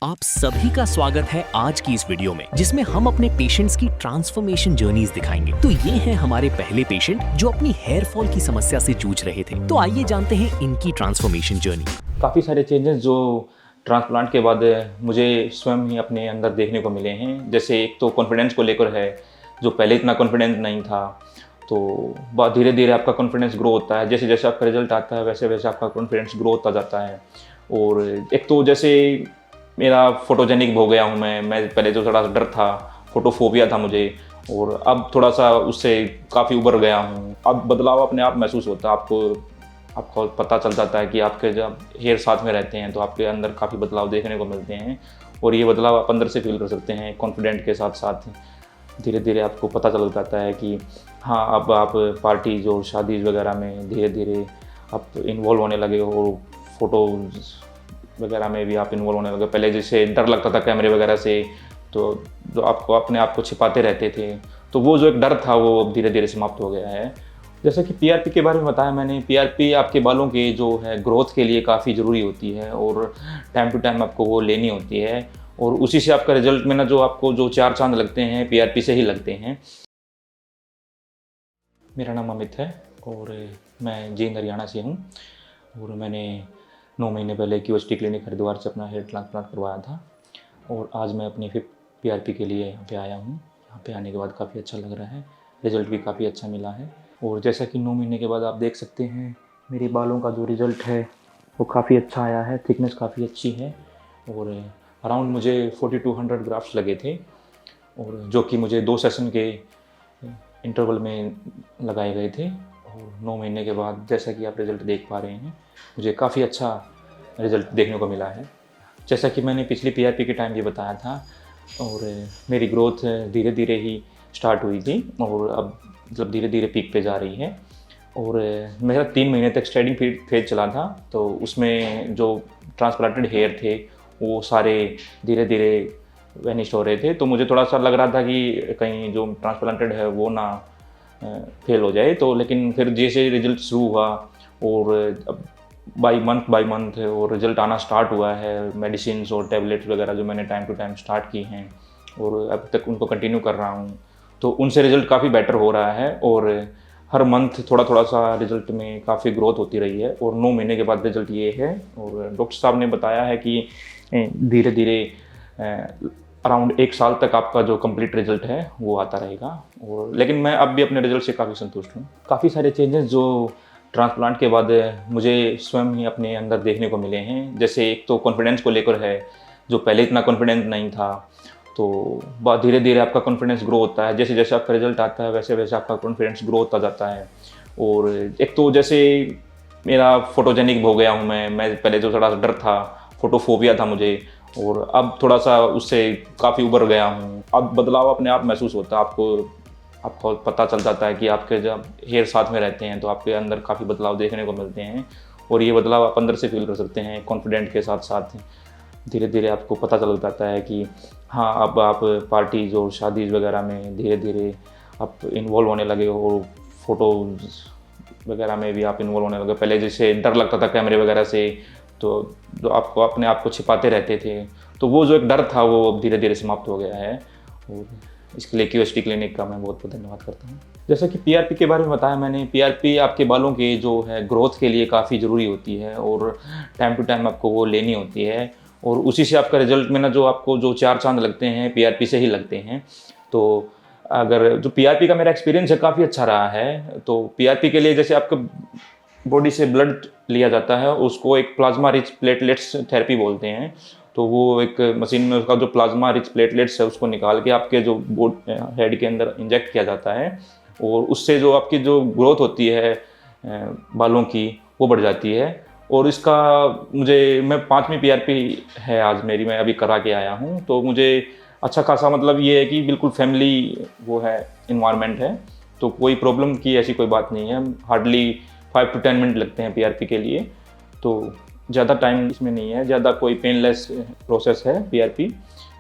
आप सभी का स्वागत है आज की इस वीडियो में, जिसमें हम अपने पेशेंट्स की ट्रांसफॉर्मेशन जर्नीज दिखाएंगे। तो ये हैं हमारे पहले पेशेंट जो अपनी हेयर फॉल की समस्या से जूझ रहे थे। तो आइए जानते हैं इनकी ट्रांसफॉर्मेशन जर्नी। काफ़ी सारे चेंजेस जो ट्रांसप्लांट के बाद मुझे स्वयं ही अपने अंदर देखने को मिले हैं। जैसे एक तो कॉन्फिडेंस को लेकर है, जो पहले इतना कॉन्फिडेंस नहीं था, तो बहुत धीरे धीरे आपका कॉन्फिडेंस ग्रो होता है। जैसे जैसे आपका रिजल्ट आता है वैसे वैसे आपका कॉन्फिडेंस ग्रो होता जाता है। और एक तो जैसे मेरा फोटोजेनिक हो गया हूँ मैं पहले जो थोड़ा डर था, फोटोफोबिया था मुझे, और अब थोड़ा सा उससे काफ़ी उबर गया हूँ। अब बदलाव अपने आप महसूस होता है, आपको पता चल जाता है कि आपके जब हेयर साथ में रहते हैं तो आपके अंदर काफ़ी बदलाव देखने को मिलते हैं। और ये बदलाव आप अंदर से फील कर सकते हैं। कॉन्फिडेंट के साथ साथ धीरे धीरे आपको पता चल जाता है कि हाँ, अब आप पार्टीज और शादी वगैरह में धीरे धीरे आप इन्वॉल्व होने लगे हो। फोटोज वगैरह में भी आप इन्वॉल्व होने लगे। पहले जैसे डर लगता था कैमरे वगैरह से, तो जो आपको अपने आप को छिपाते रहते थे, तो वो जो एक डर था वो अब धीरे धीरे समाप्त हो गया है। जैसे कि पीआरपी के बारे में बताया मैंने, पीआरपी आपके बालों के जो है ग्रोथ के लिए काफ़ी ज़रूरी होती है और टाइम टू टाइम आपको वो लेनी होती है। और उसी से आपका रिजल्ट में ना जो आपको जो 4 चांद लगते हैं पीआरपी से ही लगते हैं। मेरा नाम अमित है और मैं जींद हरियाणा से हूँ। और मैंने 9 महीने पहले क्यूएसटी क्लिनिक हरिद्वार से अपना हेयर ट्रांसप्लांट करवाया था। और आज मैं अपनी 5th पीआरपी के लिए यहाँ पे आया हूँ। यहाँ पे आने के बाद काफ़ी अच्छा लग रहा है, रिज़ल्ट भी काफ़ी अच्छा मिला है। और जैसा कि 9 महीने के बाद आप देख सकते हैं मेरे बालों का जो रिज़ल्ट है वो काफ़ी अच्छा आया है। थिकनेस काफ़ी अच्छी है और अराउंड मुझे 4200 ग्राफ्ट्स लगे थे, और जो कि मुझे 2 सेशन के इंटरवल में लगाए गए थे। और 9 महीने के बाद जैसा कि आप रिज़ल्ट देख पा रहे हैं, मुझे काफ़ी अच्छा रिज़ल्ट देखने को मिला है। जैसा कि मैंने पिछली पीआरपी के टाइम भी बताया था, और मेरी ग्रोथ धीरे धीरे ही स्टार्ट हुई थी और अब मतलब धीरे धीरे पीक पे जा रही है। और मेरा 3 महीने तक स्टेडिंग फेज चला था, तो उसमें जो ट्रांसप्लांटेड हेयर थे वो सारे धीरे धीरे वेनिश हो रहे थे। तो मुझे थोड़ा सा लग रहा था कि कहीं जो ट्रांसप्लांटेड है वो ना फेल हो जाए। तो लेकिन फिर जैसे रिजल्ट शुरू हुआ और अब बाई मंथ और रिजल्ट आना स्टार्ट हुआ है, मेडिसिन और टैबलेट्स वगैरह जो मैंने टाइम टू टाइम स्टार्ट की हैं और अब तक उनको कंटिन्यू कर रहा हूँ, तो उनसे रिज़ल्ट काफ़ी बेटर हो रहा है। और हर मंथ थोड़ा थोड़ा सा रिज़ल्ट में काफ़ी ग्रोथ होती रही है। और 9 महीने के बाद रिज़ल्ट ये है। और डॉक्टर साहब ने बताया है कि धीरे धीरे अराउंड 1 साल तक आपका जो कंप्लीट रिज़ल्ट है वो आता रहेगा। और लेकिन मैं अब भी अपने रिज़ल्ट से काफ़ी संतुष्ट हूँ। काफ़ी सारे चेंजेस जो ट्रांसप्लांट के बाद मुझे स्वयं ही अपने अंदर देखने को मिले हैं। जैसे एक तो कॉन्फिडेंस को लेकर है, जो पहले इतना कॉन्फिडेंस नहीं था, तो बहुत धीरे धीरे आपका कॉन्फिडेंस ग्रो होता है। जैसे जैसे आपका रिजल्ट आता है वैसे वैसे आपका कॉन्फिडेंस ग्रो होता जाता है। और एक तो जैसे मेरा फोटोजेनिक हो गया हूँ मैं पहले जो थोड़ा डर था, फोटोफोबिया था मुझे, और अब थोड़ा सा उससे काफ़ी उबर गया हूँ। अब बदलाव अपने आप महसूस होता है, आपको पता चल जाता है कि आपके जब हेयर साथ में रहते हैं तो आपके अंदर काफ़ी बदलाव देखने को मिलते हैं। और ये बदलाव आप अंदर से फील कर सकते हैं। कॉन्फिडेंट के साथ साथ धीरे धीरे आपको पता चल जाता है कि हाँ, अब आप पार्टीज और शादीज वगैरह में धीरे धीरे आप इन्वॉल्व होने लगे हो। फोटोज वगैरह में भी आप इन्वॉल्व होने लगे। पहले जैसे डर लगता था कैमरे वगैरह से, तो जो आपको अपने आप को छिपाते रहते थे, तो वो जो एक डर था वो अब धीरे धीरे समाप्त हो गया है। और इसके लिए क्यूएसटी क्लिनिक का मैं बहुत बहुत धन्यवाद करता हूँ। जैसे कि पीआरपी के बारे में बताया मैंने, पीआरपी आपके बालों के जो है ग्रोथ के लिए काफ़ी ज़रूरी होती है और टाइम टू टाइम आपको वो लेनी होती है। और उसी से आपका रिजल्ट में ना जो आपको जो 4 चांद लगते हैं पीआरपी से ही लगते हैं। तो अगर जो पीआरपी का मेरा एक्सपीरियंस है काफ़ी अच्छा रहा है। तो पीआरपी के लिए जैसे आपका बॉडी से ब्लड लिया जाता है, उसको एक प्लाज्मा रिच प्लेटलेट्स थेरेपी बोलते हैं। तो वो एक मशीन में उसका जो प्लाज्मा रिच प्लेटलेट्स है उसको निकाल के आपके जो हेड के अंदर इंजेक्ट किया जाता है, और उससे जो आपकी जो ग्रोथ होती है बालों की वो बढ़ जाती है। और इसका मैं 5वीं पीआरपी है आज मेरी, मैं अभी करा के आया हूँ। तो मुझे अच्छा खासा मतलब ये है कि बिल्कुल फैमिली वो है, इन्वायरमेंट है, तो कोई प्रॉब्लम की ऐसी कोई बात नहीं है। हार्डली 5 to 10 मिनट लगते हैं पीआरपी के लिए, तो ज़्यादा टाइम इसमें नहीं है। ज़्यादा कोई पेनलेस प्रोसेस है पीआरपी,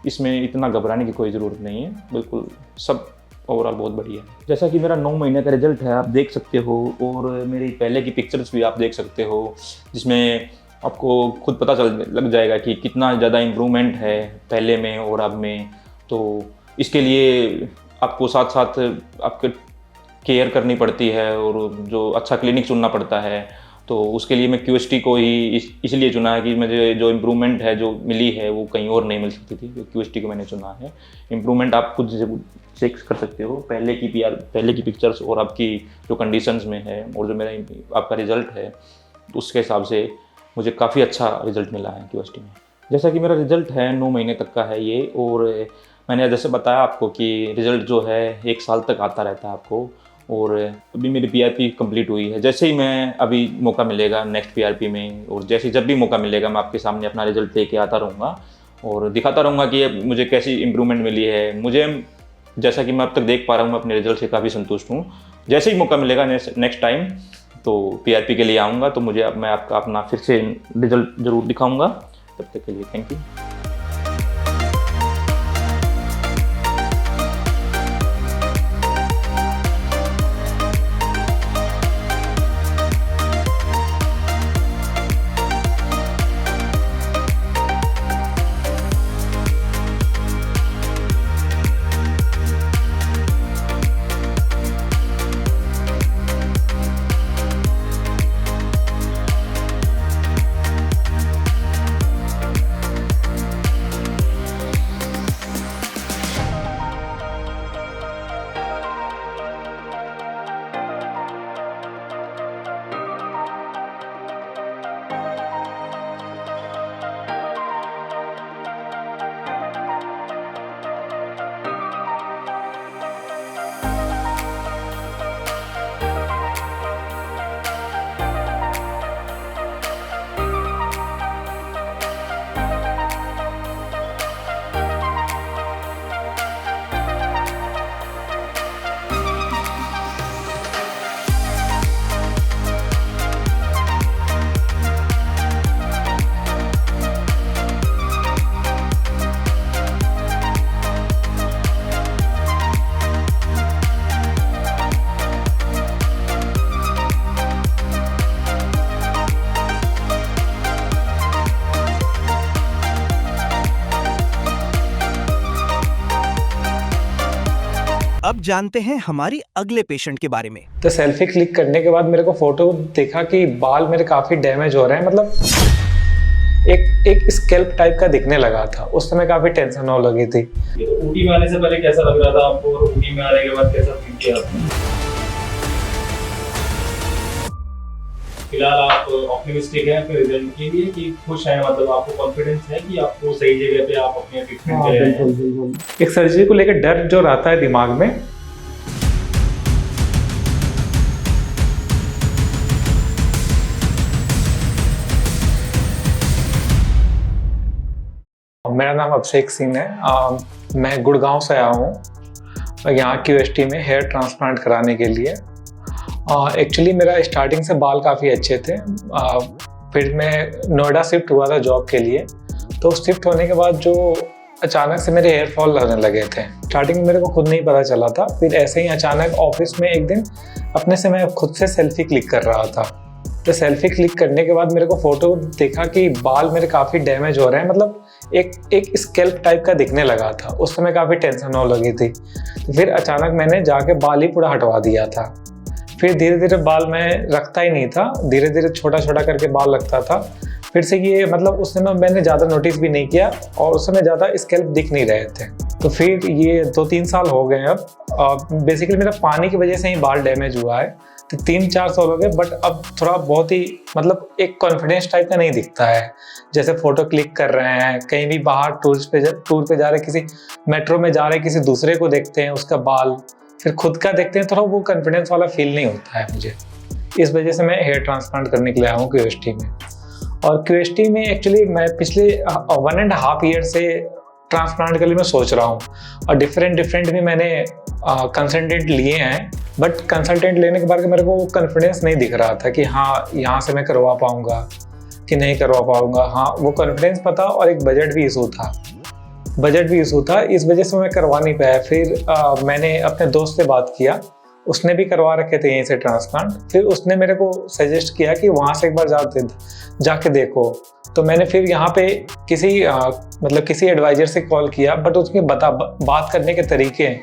इसमें इतना घबराने की कोई ज़रूरत नहीं है। बिल्कुल सब ओवरऑल बहुत बढ़िया है। जैसा कि मेरा 9 महीने का रिजल्ट है आप देख सकते हो, और मेरी पहले की पिक्चर्स भी आप देख सकते हो, जिसमें आपको खुद पता लग जाएगा कि कितना ज़्यादा इम्प्रूवमेंट है पहले में और अब में। तो इसके लिए आपको साथ साथ आपके केयर करनी पड़ती है और जो अच्छा क्लिनिक चुनना पड़ता है। तो उसके लिए मैं क्यूएसटी को ही इसलिए चुना है कि मुझे जो इम्प्रूवमेंट है जो मिली है वो कहीं और नहीं मिल सकती थी, तो क्यूएसटी को मैंने चुना है। इम्प्रूवमेंट आप खुद से चेक कर सकते हो, पहले की पिक्चर्स और आपकी जो कंडीशंस में है और जो मेरा आपका रिज़ल्ट है उसके हिसाब से मुझे काफ़ी अच्छा रिज़ल्ट मिला है क्यूएसटी में। जैसा कि मेरा रिज़ल्ट है 9 महीने तक का है ये, और मैंने जैसे बताया आपको कि रिज़ल्ट जो है 1 साल तक आता रहता है आपको। और अभी मेरी पीआरपी कंप्लीट हुई है। जैसे ही मैं अभी मौका मिलेगा नेक्स्ट पीआरपी में, और जैसे जब भी मौका मिलेगा मैं आपके सामने अपना रिज़ल्ट लेके आता रहूँगा और दिखाता रहूँगा कि मुझे कैसी इम्प्रूवमेंट मिली है। मुझे जैसा कि मैं अब तक देख पा रहा हूँ, मैं अपने रिज़ल्ट से काफ़ी संतुष्ट हूँ। जैसे ही मौका मिलेगा नेक्स्ट टाइम तो पीआरपी के लिए आऊँगा, तो मैं आपका अपना फिर से रिज़ल्ट ज़रूर दिखाऊँगा। तब तक के लिए थैंक यू। अब जानते हैं हमारी अगले पेशेंट के बारे में। तो सेल्फी क्लिक करने के बाद मेरे को फोटो देखा कि बाल मेरे काफी डैमेज हो रहे हैं, मतलब एक स्कैल्प टाइप का दिखने लगा था। उस समय काफी टेंशन होने लगी थी। ऊटी में आने से पहले कैसा लग रहा था आपको और ऊटी में आने के बाद कैसा फील किया आपने? फिलहाल आप ऑप्टिमिस्टिक हैं अपने रिजल्ट के लिए कि खुश हैं, मतलब आपको कॉन्फिडेंस है कि आपको सही जगह पे आप अपने ट्रीटमेंट कर रहे हैं? बिल्कुल। एक सर्जरी को लेकर डर जो रहता है दिमाग में, मेरा नाम अभिषेक सिंह है। मैं गुड़गांव से आया हूँ यहाँ क्यूएसटी में हेयर ट्रांसप्लांट कराने के लिए। एक्चुअली मेरा स्टार्टिंग से बाल काफ़ी अच्छे थे। फिर मैं नोएडा शिफ्ट हुआ था जॉब के लिए, तो शिफ्ट होने के बाद जो अचानक से मेरे हेयर फॉल लगने लगे थे। स्टार्टिंग में मेरे को खुद नहीं पता चला था, फिर ऐसे ही अचानक ऑफिस में एक दिन अपने से मैं खुद से सेल्फी क्लिक कर रहा था। तो सेल्फी क्लिक करने के बाद मेरे को फोटो देखा कि बाल मेरे काफ़ी डैमेज हो रहे हैं, मतलब एक स्कैल्प टाइप का दिखने लगा था। उस समय काफ़ी टेंशन होने लगी थी। फिर अचानक मैंने जाके बाल ही पूरा हटवा दिया था। फिर धीरे धीरे बाल मैं रखता ही नहीं था, धीरे धीरे छोटा छोटा करके बाल रखता था। फिर से ये मतलब उस समय मैंने ज़्यादा नोटिस भी नहीं किया और उस समय ज़्यादा स्कैल्प दिख नहीं रहे थे। तो फिर ये 2-3 साल हो गए अब। बेसिकली मेरा पानी की वजह से ही बाल डैमेज हुआ है, तो 3-4 साल हो गए। बट अब थोड़ा बहुत ही मतलब एक कॉन्फिडेंस टाइप का नहीं दिखता है। जैसे फ़ोटो क्लिक कर रहे हैं, कहीं भी बाहर टूर पे जा रहे, किसी मेट्रो में जा रहे, किसी दूसरे को देखते हैं उसका बाल, फिर खुद का देखते हैं, थोड़ा वो कॉन्फिडेंस वाला फील नहीं होता है मुझे। इस वजह से मैं हेयर ट्रांसप्लांट करने के लिए आया हूँ क्यूएसटी में। और क्यूएसटी में एक्चुअली मैं पिछले 1.5 ईयर से ट्रांसप्लांट के लिए मैं सोच रहा हूँ, और डिफरेंट भी मैंने कंसल्टेंट लिए हैं। बट कंसल्टेंट लेने के बाद मेरे को कॉन्फिडेंस नहीं दिख रहा था कि हाँ यहाँ से मैं करवा पाऊँगा कि नहीं करवा पाऊँगा। हाँ, वो कॉन्फिडेंस पता, और एक बजट भी इशू था। इस वजह से मैं करवा नहीं पाया। फिर मैंने अपने दोस्त से बात किया, उसने भी करवा रखे थे यहीं से ट्रांसप्लांट। फिर उसने मेरे को सजेस्ट किया कि वहाँ से एक बार जाके देखो। तो मैंने फिर यहाँ पे किसी एडवाइजर से कॉल किया, बट उसके बात करने के तरीके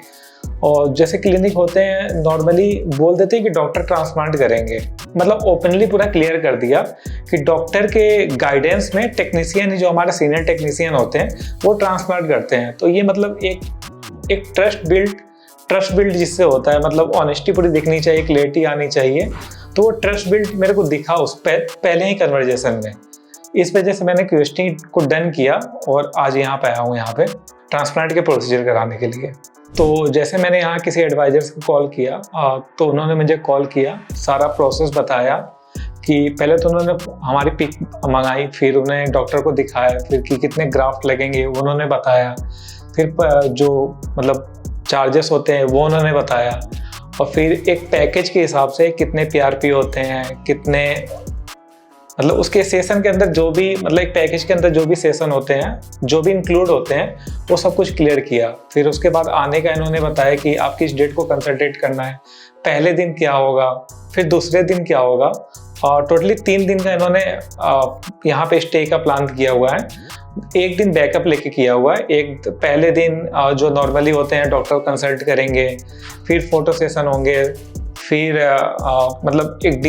और जैसे क्लिनिक होते हैं नॉर्मली बोल देते हैं कि डॉक्टर ट्रांसप्लांट करेंगे, मतलब ओपनली पूरा क्लियर कर दिया कि डॉक्टर के गाइडेंस में टेक्नीशियन, जो हमारे सीनियर टेक्नीशियन होते हैं, वो ट्रांसप्लांट करते हैं। तो ये मतलब एक ट्रस्ट बिल्ड जिससे होता है, मतलब ऑनेस्टी पूरी दिखनी चाहिए, क्लियरिटी आनी चाहिए। तो वो ट्रस्ट बिल्ड मेरे को दिखा उस पहले ही कन्वर्जेशन में। इस वजह से मैंने क्यूएसटी को डन किया और आज यहाँ पे आया हूँ, यहाँ पे ट्रांसप्लांट के प्रोसीजर कराने के लिए। तो जैसे मैंने यहाँ किसी एडवाइजर से कॉल किया तो उन्होंने मुझे कॉल किया, सारा प्रोसेस बताया कि पहले तो उन्होंने हमारी पिक मंगाई, फिर उन्हें डॉक्टर को दिखाया, फिर कि कितने ग्राफ्ट लगेंगे उन्होंने बताया, फिर जो मतलब चार्जेस होते हैं वो उन्होंने बताया, और फिर एक पैकेज के हिसाब से कितने पीआरपी होते हैं, कितने मतलब उसके सेशन के अंदर जो भी, मतलब एक पैकेज के अंदर जो भी सेशन होते हैं, जो भी इंक्लूड होते हैं, वो सब कुछ क्लियर किया। फिर उसके बाद आने का इन्होंने बताया कि आप किस डेट को कंसल्टेट करना है, पहले दिन क्या होगा, फिर दूसरे दिन क्या होगा, और टोटली 3 दिन का इन्होंने यहाँ पे स्टे का प्लान किया हुआ है। एक दिन बैकअप लेके किया हुआ है। एक पहले दिन जो नॉर्मली होते हैं डॉक्टर कंसल्ट करेंगे, फिर फोटो सेशन होंगे, फिर मतलब एक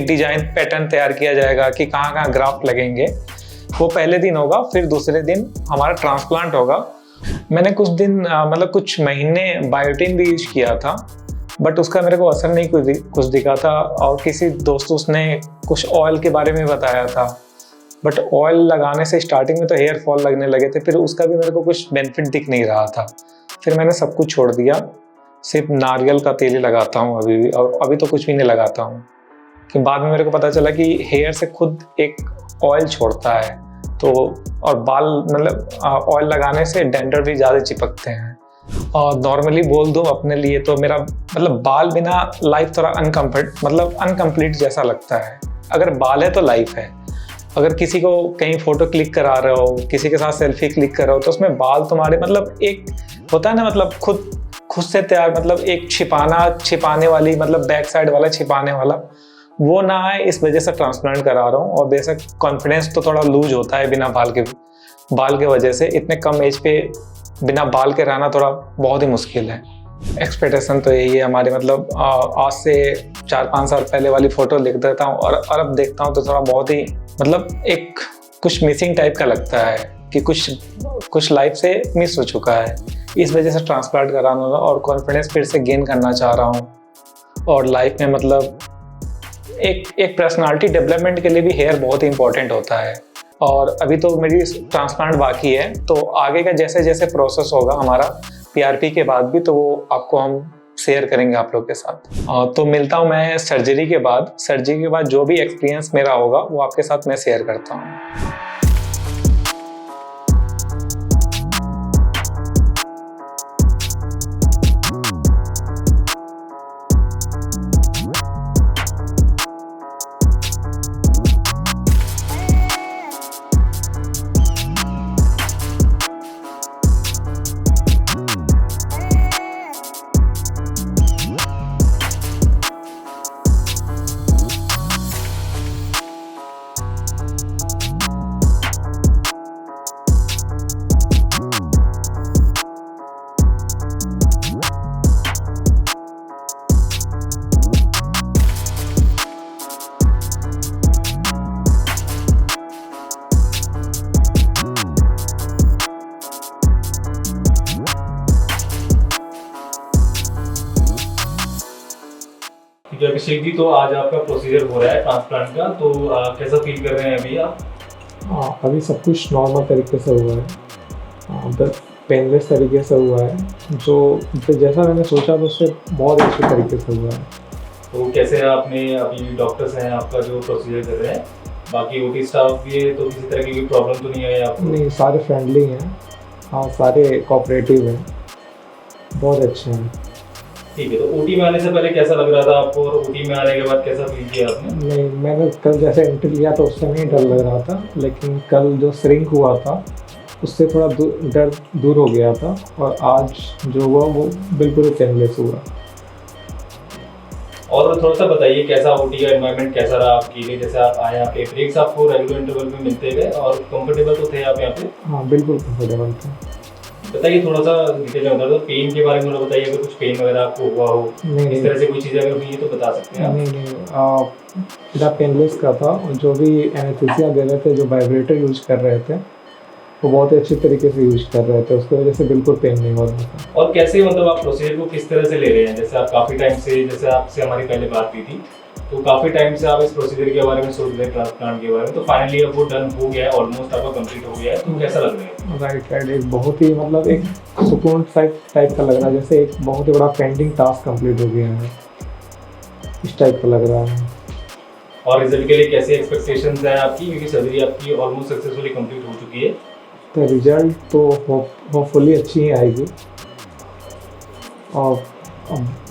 डिजाइन पैटर्न तैयार किया जाएगा कि कहाँ ग्राफ्ट लगेंगे, वो पहले दिन होगा। फिर दूसरे दिन हमारा ट्रांसप्लांट होगा। मैंने कुछ महीने बायोटिन भी यूज किया था, बट उसका मेरे को असर नहीं कुछ दिखा था। और किसी दोस्त उसने कुछ ऑयल के बारे में बताया था, बट ऑयल लगाने से स्टार्टिंग में तो हेयर फॉल लगने लगे थे, फिर उसका भी मेरे को कुछ बेनिफिट दिख नहीं रहा था। फिर मैंने सब कुछ छोड़ दिया, सिर्फ नारियल का तेल ही लगाता हूँ अभी भी, और अभी तो कुछ भी नहीं लगाता हूँ। कि बाद में मेरे को पता चला कि हेयर से खुद एक ऑयल छोड़ता है, तो और बाल मतलब ऑयल लगाने से डेंड्रफ भी ज़्यादा चिपकते हैं। और नॉर्मली बोल दूँ अपने लिए तो मेरा मतलब बाल बिना लाइफ थोड़ा अनकम्प्लीट जैसा लगता है। अगर बाल है तो लाइफ है। अगर किसी को कहीं फ़ोटो क्लिक करा रहे हो, किसी के साथ सेल्फी क्लिक कर रहे हो, तो उसमें बाल तुम्हारे मतलब एक होता है ना, मतलब खुद से तैयार, मतलब एक छिपाने वाली, मतलब बैक साइड वाला छिपाने वाला, वो ना आए, इस वजह से ट्रांसप्लांट करा रहा हूँ। और बेशक कॉन्फिडेंस तो थोड़ा लूज होता है बिना बाल के वजह से। इतने कम एज पे बिना बाल के रहना थोड़ा बहुत ही मुश्किल है। एक्सपेक्टेशन तो यही है हमारे, मतलब आज से 4-5 साल पहले वाली फ़ोटो लिख देता हूँ और अब देखता हूँ तो थोड़ा बहुत ही मतलब एक कुछ मिसिंग टाइप का लगता है कि कुछ लाइफ से मिस हो चुका है। इस वजह से ट्रांसप्लांट कराना होगा और कॉन्फिडेंस फिर से गेन करना चाह रहा हूँ। और लाइफ में मतलब एक पर्सनालिटी डेवलपमेंट के लिए भी हेयर बहुत ही इंपॉर्टेंट होता है। और अभी तो मेरी ट्रांसप्लांट बाकी है, तो आगे का जैसे जैसे प्रोसेस होगा हमारा पीआरपी के बाद भी, तो वो आपको हम शेयर करेंगे आप लोग के साथ। तो मिलता हूँ मैं सर्जरी के बाद जो भी एक्सपीरियंस मेरा होगा वो आपके साथ मैं शेयर करता हूँ। अभिषेक जी, तो आज आपका प्रोसीजर हो रहा है ट्रांसप्लांट का, तो कैसा फील कर रहे हैं अभी आप? अभी सब कुछ नॉर्मल तरीके से हुआ है, पेनलेस तरीके से हुआ है, जो जैसा मैंने सोचा था उससे बहुत अच्छे तरीके से हुआ है। तो कैसे आपने अभी डॉक्टर्स हैं आपका जो प्रोसीजर कर रहे हैं, बाकी ओटी स्टाफ भी है, तो किसी तरह की कोई प्रॉब्लम तो नहीं आई आपको? नहीं, सारे फ्रेंडली हैं, हाँ सारे कोऑपरेटिव हैं, बहुत अच्छे हैं। ठीक है, तो ओटी में आने से पहले कैसा लग रहा था आपको और ओटी में आने के बाद कैसा फील किया आपने? नहीं, मैंने कल जैसे एंट्री लिया तो उससे नहीं डर लग रहा था, लेकिन कल जो श्रिंक हुआ था उससे थोड़ा डर दूर हो गया था, और आज जो हुआ वो बिल्कुल पेनलेस हुआ। और थोड़ा सा बताइए कैसा ओटी का एनवायरनमेंट कैसा रहा आपके लिए, जैसे आप आए यहाँ पे ब्रेक्स आपको रेगुलर इंटरवल में मिलते गए और कंफर्टेबल तो थे आप यहाँ पे? हाँ बिल्कुल कंफर्टेबल था। बताइए थोड़ा सा डिटेल में बता दो, पेन के बारे में बताइए, अगर कुछ पेन वगैरह आपको हुआ हो नहीं इस तरह से कोई चीज़ अगर हुई है तो बता सकते हैं आप। नहीं मेरा पेनलेस का था। जो भी एनेस्थीसिया दे रहे थे, जो वाइब्रेटर यूज कर रहे थे, वो बहुत ही अच्छी तरीके से यूज कर रहे थे, उसकी वजह से बिल्कुल पेन नहीं हो रहा था। और कैसे मतलब आप प्रोसीजर को किस तरह से ले रहे हैं, जैसे आप काफ़ी टाइम से, जैसे आपसे हमारी पहले बात हुई थी, तो काफ़ी टाइम से आप इस प्रोसीजर के बारे में सोच रहे हैं, ट्रांसप्लांट के बारे में, तो फाइनली अब वो डन हो गया है, ऑलमोस्ट आपका कंप्लीट हो गया है, तो कैसा लग रहा है? राइट एक बहुत ही मतलब एक सुकून टाइप का लग रहा है, जैसे एक बहुत ही बड़ा पेंडिंग टास्क कंप्लीट हो गया है, इस टाइप का लग रहा है। और रिजल्ट के लिए कैसे एक्सपेक्टेशंस हैं आपकी, क्योंकि सर्जरी आपकी ऑलमोस्ट सक्सेसफुली कंप्लीट हो चुकी है? तो रिजल्ट तो होपफुली अच्छी ही आएगी, और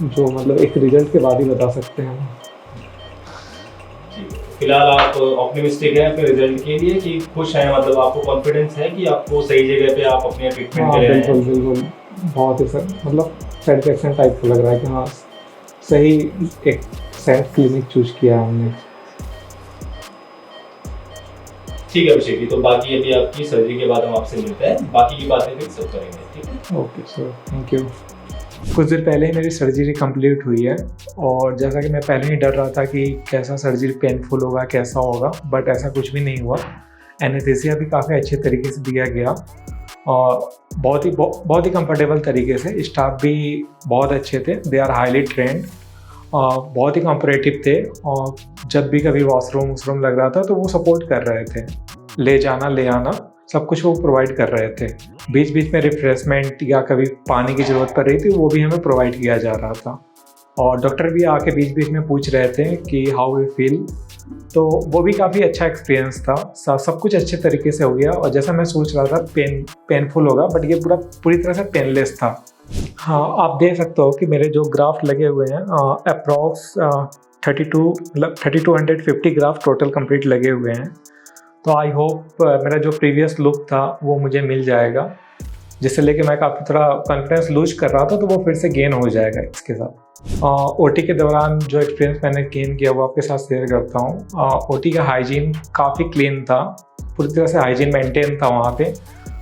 जो मतलब एक रिजल्ट के बाद ही बता सकते हैं। फिलहाल आप ऑप्टिमिस्टिक हैं अपने रिजल्ट के लिए कि खुश हैं, मतलब आपको कॉन्फिडेंस है कि आपको सही जगह पे आप अपने ट्रीटमेंट ले रहे हैं? बिल्कुल बहुत ही मतलब सेटिस्फेक्शन टाइप का लग रहा है कि हाँ सही एक सेंट क्लिनिक चूज किया हमने। ठीक है अभिषेक जी, तो बाकी अभी आपकी सर्जरी के बाद हम आपसे मिलते हैं, बाकी की बातें फिर सब करेंगे, ठीक है? Okay sir, thank you. कुछ देर पहले ही मेरी सर्जरी कंप्लीट हुई है, और जैसा कि मैं पहले ही डर रहा था कि कैसा सर्जरी पेनफुल होगा, कैसा होगा, बट ऐसा कुछ भी नहीं हुआ। एनेस्थीसिया भी काफ़ी अच्छे तरीके से दिया गया और बहुत ही कंफर्टेबल तरीके से। स्टाफ भी बहुत अच्छे थे, दे आर हाईली ट्रेंड, बहुत ही कॉपरेटिव थे, और जब भी कभी वॉशरूम लग रहा था तो वो सपोर्ट कर रहे थे, ले जाना ले आना सब कुछ वो प्रोवाइड कर रहे थे। बीच बीच में रिफ्रेशमेंट या कभी पानी की ज़रूरत पड़ रही थी वो भी हमें प्रोवाइड किया जा रहा था, और डॉक्टर भी आके बीच बीच में पूछ रहे थे कि हाउ वी फील, तो वो भी काफ़ी अच्छा एक्सपीरियंस था। सब कुछ अच्छे तरीके से हो गया, और जैसा मैं सोच रहा था पेनफुल होगा, बट ये पूरी तरह से पेनलेस था। हाँ, आप देख सकते हो कि मेरे जो ग्राफ्ट लगे हुए हैं अप्रॉक्स 3250 ग्राफ्ट टोटल कंप्लीट लगे हुए हैं। तो आई होप मेरा जो प्रीवियस लुक था वो मुझे मिल जाएगा, जिससे लेके मैं काफ़ी थोड़ा कॉन्फिडेंस लूज कर रहा था, तो वो फिर से गेन हो जाएगा इसके साथ। ओटी के दौरान जो एक्सपीरियंस मैंने गेन किया वो आपके साथ शेयर करता हूँ। ओटी का हाइजीन काफ़ी क्लीन था, पूरी तरह से हाइजीन मेंटेन था वहाँ पे।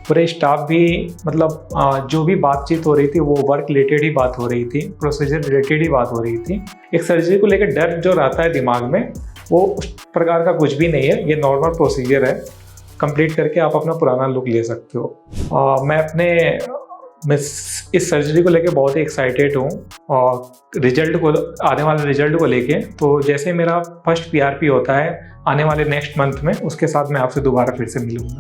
पूरे स्टाफ भी मतलब जो भी बातचीत हो रही थी वो वर्क रिलेटेड ही बात हो रही थी, प्रोसीजर रिलेटेड ही बात हो रही थी। एक सर्जरी को लेकर डर जो रहता है दिमाग में, वो उस प्रकार का कुछ भी नहीं है। ये नॉर्मल प्रोसीजर है, कंप्लीट करके आप अपना पुराना लुक ले सकते हो। मैं इस सर्जरी को लेके बहुत ही एक्साइटेड हूँ, और आने वाले रिजल्ट को लेके। तो जैसे मेरा फर्स्ट पीआरपी होता है आने वाले नेक्स्ट मंथ में, उसके साथ मैं आपसे दोबारा फिर से मिलूँगा,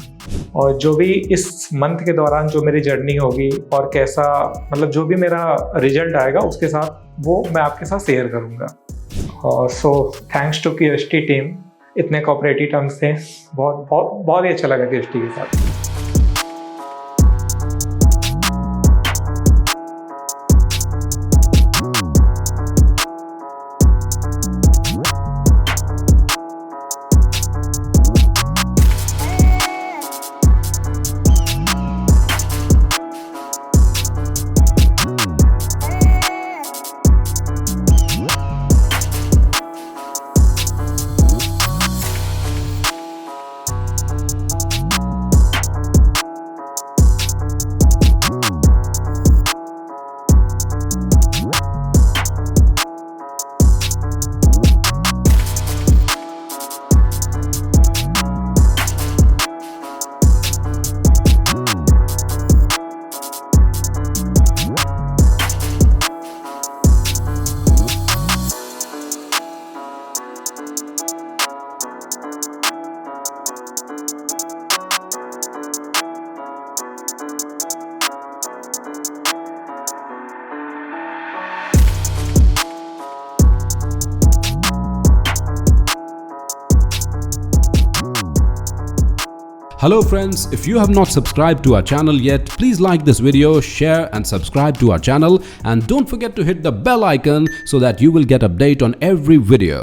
और जो भी इस मंथ के दौरान जो मेरी जर्नी होगी और कैसा मतलब जो भी मेरा रिजल्ट आएगा उसके साथ वो मैं आपके साथ शेयर करूँगा। और so thanks to QST team, इतने कोऑपरेटिव ढंग से बहुत ही अच्छा लगा क्यूएसटी के साथ। Hello friends, if you have not subscribed to our channel yet, please like this video, share and subscribe to our channel, and don't forget to hit the bell icon so that you will get update on every video.